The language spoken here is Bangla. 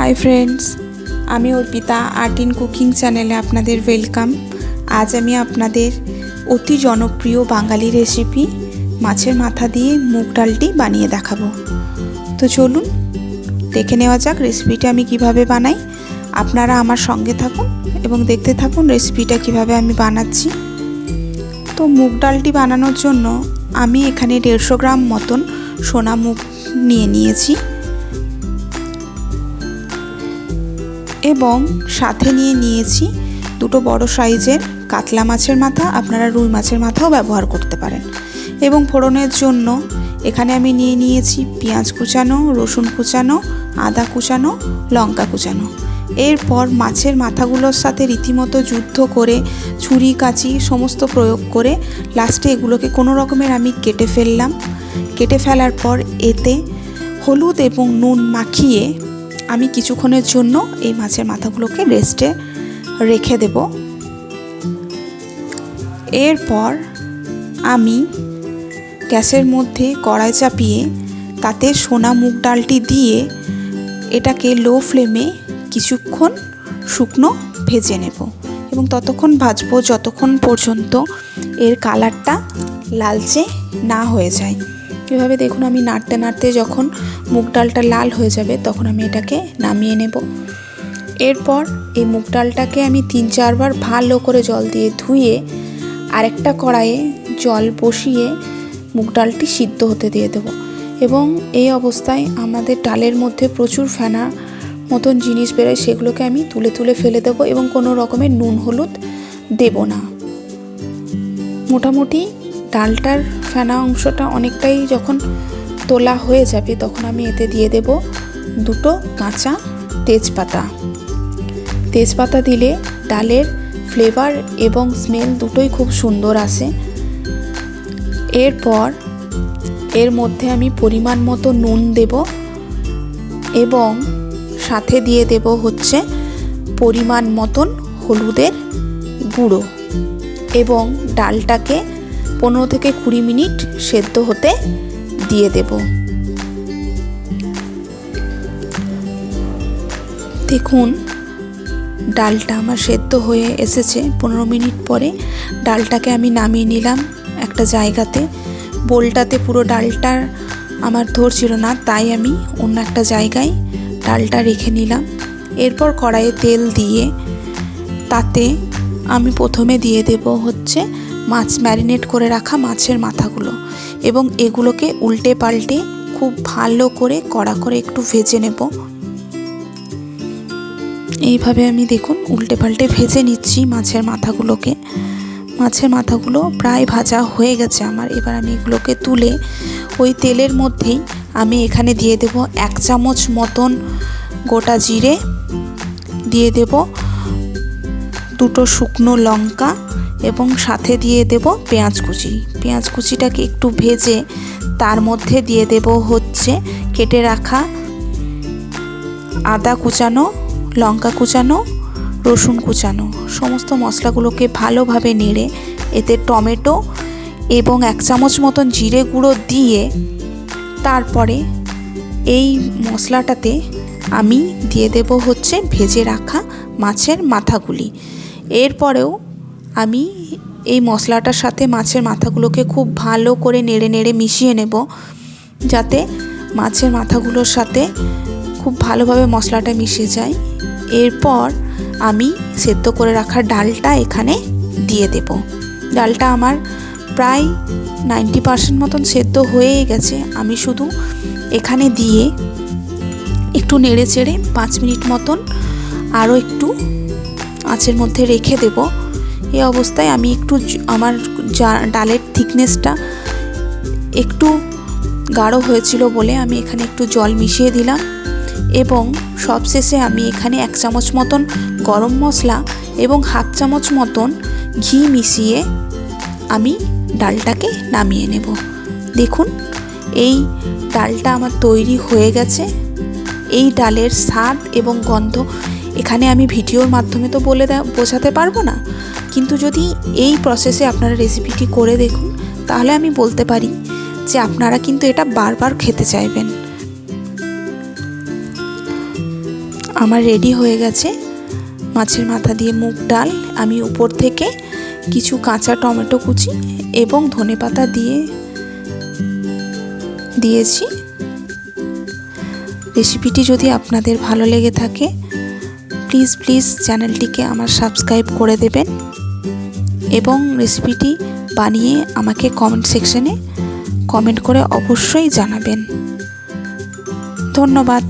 হাই ফ্রেন্ডস, আমি অর্পিতা আর্ট ইন কুকিং চ্যানেলে আপনাদের ওয়েলকাম। আজ আমি আপনাদের অতি জনপ্রিয় বাঙালি রেসিপি মাছের মাথা দিয়ে মুগ ডালটি বানিয়ে দেখাবো। তো চলুন দেখে নেওয়া যাক রেসিপিটা আমি কিভাবে বানাই। আপনারা আমার সঙ্গে থাকুন এবং দেখতে থাকুন রেসিপিটা কিভাবে আমি বানাচ্ছি। তো মুগ ডালটি বানানোর জন্য আমি এখানে 150 গ্রাম মতন সোনা মুগ নিয়েছি এবং সাথে নিয়েছি দুটো বড় সাইজের কাতলা মাছের মাথা। আপনারা রুই মাছের মাথাও ব্যবহার করতে পারেন। এবং ফোড়নের জন্য এখানে আমি নিয়েছি পেঁয়াজ কুচানো, রসুন কুচানো, আদা কুচানো, লঙ্কা কুচানো। এরপর মাছের মাথাগুলোর সাথে রীতিমতো যুদ্ধ করে ছুরি কাঁচি সমস্ত প্রয়োগ করে লাস্টে এগুলোকে কোনো রকমের আমি কেটে ফেললাম। কেটে ফেলার পর এতে হলুদ এবং নুন মাখিয়ে আমি কিছুক্ষণের জন্য এই মাছের মাথাগুলোকে রেস্টে রেখে দেব। এরপর আমি গ্যাসের মধ্যে কড়াই চাপিয়ে তাতে সোনা মুগ ডালটি দিয়ে এটাকে লো ফ্লেমে কিছুক্ষণ শুকনো ভেজে নেব এবং ততক্ষণ ভাজবো যতক্ষণ পর্যন্ত এর কালারটা লালচে না হয়ে যায়। এভাবে দেখুন আমি নাড়তে নাড়তে যখন মুগ ডালটা লাল হয়ে যাবে তখন আমি এটাকে নামিয়ে নেব। এরপর এই মুগ ডালটাকে আমি 3-4 বার ভালো করে জল দিয়ে ধুয়ে আরেকটা কড়াইয়ে জল বসিয়ে মুগ ডালটি সিদ্ধ হতে দিয়ে দেব। এবং এই অবস্থায় আমাদের ডালের মধ্যে প্রচুর ফেনা মতন জিনিস বেরোয়, সেগুলোকে আমি তুলে তুলে ফেলে দেবো এবং কোনো রকমের নুন হলুদ দেব না। মোটামুটি ডালটার ফেনা অংশটা অনেকটাই যখন তোলা হয়ে যাবে তখন আমি এতে দিয়ে দেব দুটো কাঁচা তেজপাতা। তেজপাতা দিলে ডালের ফ্লেভার এবং স্মেল দুটোই খুব সুন্দর আসে। এরপর এর মধ্যে আমি পরিমাণ মতো নুন দেব এবং সাথে দিয়ে দেব হচ্ছে পরিমাণ মতন হলুদের গুঁড়ো এবং ডালটাকে 15 থেকে 20 মিনিট সেদ্ধ হতে দিয়ে দেব। দেখুন ডালটা আমার সেদ্ধ হয়ে এসেছে। 15 মিনিট পরে ডালটাকে আমি নামিয়ে নিলাম একটা জায়গাতে। বোলটাতে পুরো ডালটা আমার ধরছিল না, তাই আমি অন্য একটা জায়গায় ডালটা রেখে নিলাম। এরপর কড়াইয়ে তেল দিয়ে তাতে আমি প্রথমে দিয়ে দেব হচ্ছে মাছ ম্যারিনেট করে রাখা মাছের মাথাগুলো এবং এগুলোকে উল্টে পাল্টে খুব ভালো করে কড়া করে একটু ভেজে নেব। এইভাবে আমি দেখুন উল্টে পাল্টে ভেজে নিচ্ছি মাছের মাথাগুলোকে। মাছের মাথাগুলো প্রায় ভাজা হয়ে গেছে আমার। এবার আমি এগুলোকে তুলে ওই তেলের মধ্যেই আমি এখানে দিয়ে দেব 1 চামচ মতন গোটা জিরে, দিয়ে দেব দুটো শুকনো লঙ্কা এবং সাথে দিয়ে দেব পেঁয়াজ কুচি। পেঁয়াজ কুচিটাকে একটু ভেজে তার মধ্যে দিয়ে দেব হচ্ছে কেটে রাখা আদা কুচানো, লঙ্কা কুচানো, রসুন কুচানো। সমস্ত মশলাগুলোকে ভালোভাবে নেড়ে এতে টমেটো এবং 1 চামচ মতন জিরে গুঁড়ো দিয়ে তারপরে এই মশলাটাতে আমি দিয়ে দেব হচ্ছে ভেজে রাখা মাছের মাথাগুলি। এরপরেও আমি এই মশলাটার সাথে মাছের মাথাগুলোকে খুব ভালো করে নেড়ে নেড়ে মিশিয়ে নেব যাতে মাছের মাথাগুলোর সাথে খুব ভালোভাবে মশলাটা মিশে যায়। এরপর আমি সেদ্ধ করে রাখা ডালটা এখানে দিয়ে দেব। ডালটা আমার প্রায় 90% মতন সেদ্ধ হয়ে গেছে। আমি শুধু এখানে দিয়ে একটু নেড়ে চেড়ে 5 মিনিট মতন আরও একটু আঁচের মধ্যে রেখে দেব। এই অবস্থায় আমি একটু আমার ডালের থিকনেসটা একটু গাঢ় হয়েছিল বলে আমি এখানে একটু জল মিশিয়ে দিলাম এবং সবশেষে আমি এখানে 1 চামচ মতন গরম মশলা এবং 1/2 চামচ মতন ঘি মিশিয়ে আমি ডালটাকে নামিয়ে নেব। দেখুন এই ডালটা আমার তৈরি হয়ে গেছে। এই ডালের স্বাদ এবং গন্ধ এখানে আমি ভিডিওর মাধ্যমে তো বোঝাতে পারবো না, কিন্তু যদি এই প্রসেসে আপনারা রেসিপিটি করে দেখুন তাহলে আমি বলতে পারি যে আপনারা কিন্তু এটা বারবার খেতে চাইবেন। আমার রেডি হয়ে গেছে মাছের মাথা দিয়ে মুগ ডাল। আমি উপর থেকে কিছু কাঁচা টমেটো কুচি এবং ধনেপাতা দিয়েছি। রেসিপিটি যদি আপনাদের ভালো লেগে থাকে প্লিজ চ্যানেলটিকে আমার সাবস্ক্রাইব করে দেবেন এবং রেসিপিটি বানিয়ে আমাকে কমেন্ট সেকশনে কমেন্ট করে অবশ্যই জানাবেন। ধন্যবাদ।